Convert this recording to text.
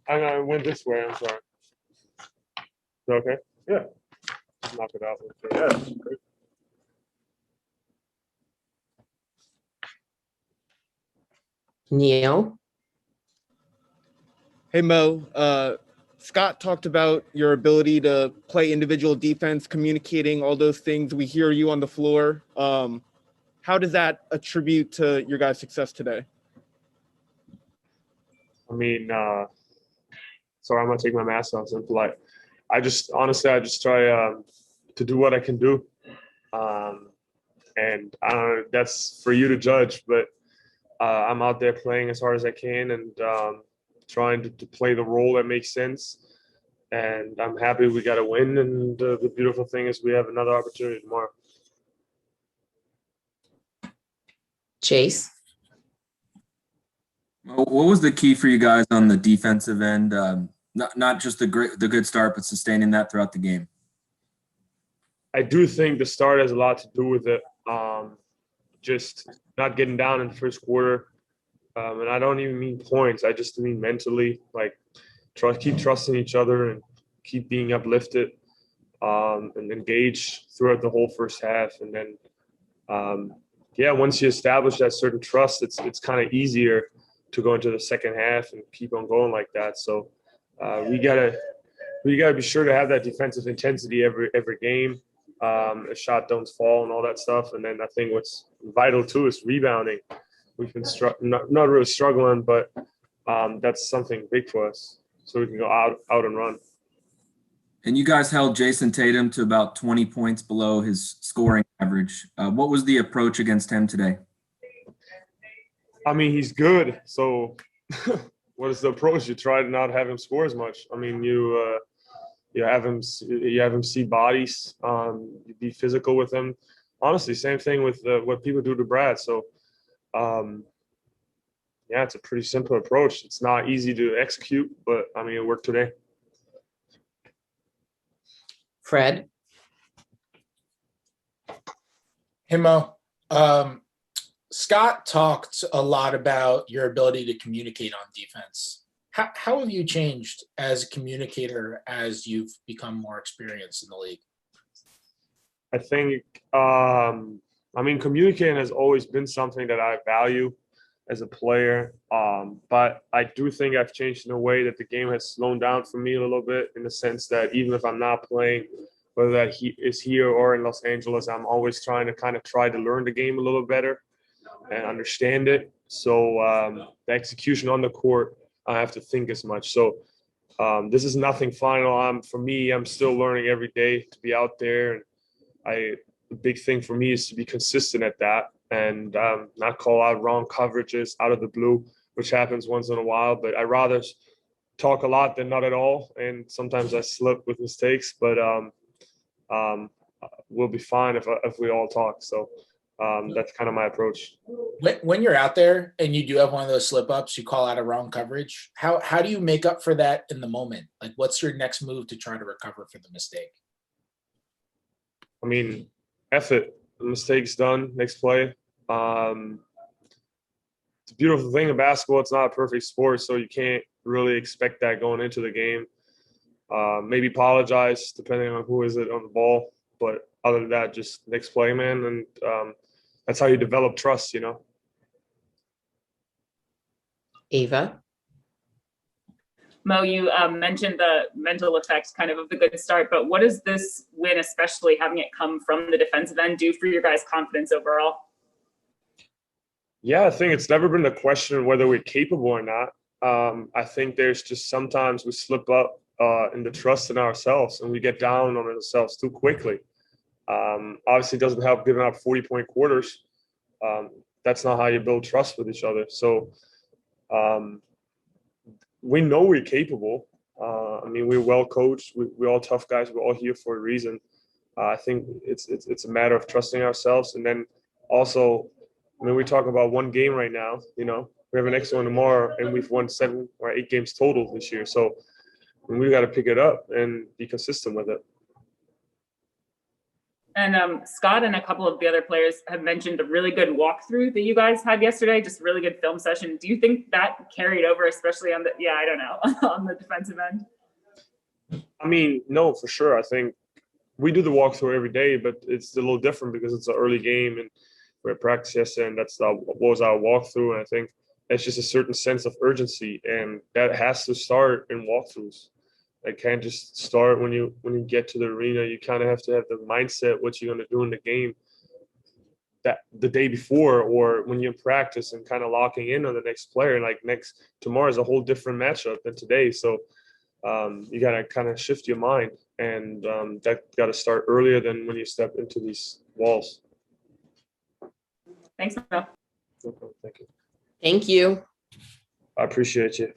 I went this way. I'm sorry. Is that okay? Yeah. Just knock it out. Yeah. Great. Neil. Hey, Mo. Scott talked about your ability to play individual defense, communicating, all those things. We hear you on the floor. How does that attribute to your guys' success today? I mean, sorry, I'm gonna take my mask off. So I'm polite. I just try to do what I can do, and I don't know. That's for you to judge. But I'm out there playing as hard as I can and trying to play the role that makes sense. And I'm happy we got a win. And the beautiful thing is we have another opportunity tomorrow. Chase. What was the key for you guys on the defensive end? Not just the good start, but sustaining that throughout the game. I do think the start has a lot to do with it. Just not getting down in the first quarter, and I don't even mean points. I just mean mentally, like keep trusting each other and keep being uplifted, and engage throughout the whole first half. And then, once you establish that certain trust, it's kind of easier to go into the second half and keep on going like that. So we gotta be sure to have that defensive intensity every game. A shot don't fall and all that stuff. And then I think what's vital too is rebounding. We've been not really struggling, but that's something big for us, so we can go out and run. And you guys held Jayson Tatum to about 20 points below his scoring average. What was the approach against him today? I mean, he's good. So what is the approach? You try to not have him score as much. I mean, you have him see bodies. You be physical with him. Honestly, same thing with what people do to Brad. So, it's a pretty simple approach. It's not easy to execute, but I mean, it worked today. Fred. Hey, Mo. Scott talked a lot about your ability to communicate on defense. How have you changed as a communicator as you've become more experienced in the league? I think, communicating has always been something that I value as a player. But I do think I've changed in a way that the game has slowed down for me a little bit, in the sense that even if I'm not playing, whether that he is here or in Los Angeles, I'm always trying to learn the game a little better and understand it. So the execution on the court, I have to think as much. So this is nothing final. For me, I'm still learning every day to be out there. And the big thing for me is to be consistent at that and not call out wrong coverages out of the blue, which happens once in a while. But I rather talk a lot than not at all. And sometimes I slip with mistakes, but we'll be fine if we all talk. So that's kind of my approach. When you're out there and you do have one of those slip ups, you call out a wrong coverage. How do you make up for that in the moment? Like, what's your next move to try to recover for the mistake? I mean, effort. The mistake's done. Next play. It's a beautiful thing in basketball. It's not a perfect sport, so you can't really expect that going into the game. Maybe apologize depending on who is it on the ball, but other than that, just next play, man. And that's how you develop trust, Ava. Mo, you mentioned the mental effects kind of the good start, but what does this win, especially having it come from the defensive end, do for your guys' confidence overall? Yeah, I think it's never been the question whether we're capable or not. I think there's just sometimes we slip up in the trust in ourselves and we get down on ourselves too quickly. Obviously, it doesn't help giving up 40-point quarters. That's not how you build trust with each other. So we know we're capable. We're well coached. We're all tough guys. We're all here for a reason. I think it's a matter of trusting ourselves. And then also, we talk about one game right now. We have an next one tomorrow, and we've won 7 or 8 games total this year. So we've got to pick it up and be consistent with it. And Scott and a couple of the other players have mentioned a really good walkthrough that you guys had yesterday, just a really good film session. Do you think that carried over, especially on the, I don't know, on the defensive end? I mean, no, for sure. I think we do the walkthrough every day, but it's a little different because it's an early game and we're at practice yesterday, and what was our walkthrough. And I think it's just a certain sense of urgency, and that has to start in walkthroughs. It can't just start when you get to the arena. You kind of have to have the mindset what you're going to do in the game that the day before, or when you're in practice, and kind of locking in on the next player. Like tomorrow is a whole different matchup than today, so you got to kind of shift your mind, and that got to start earlier than when you step into these walls. Thanks, Mo. Okay, thank you. Thank you. I appreciate you.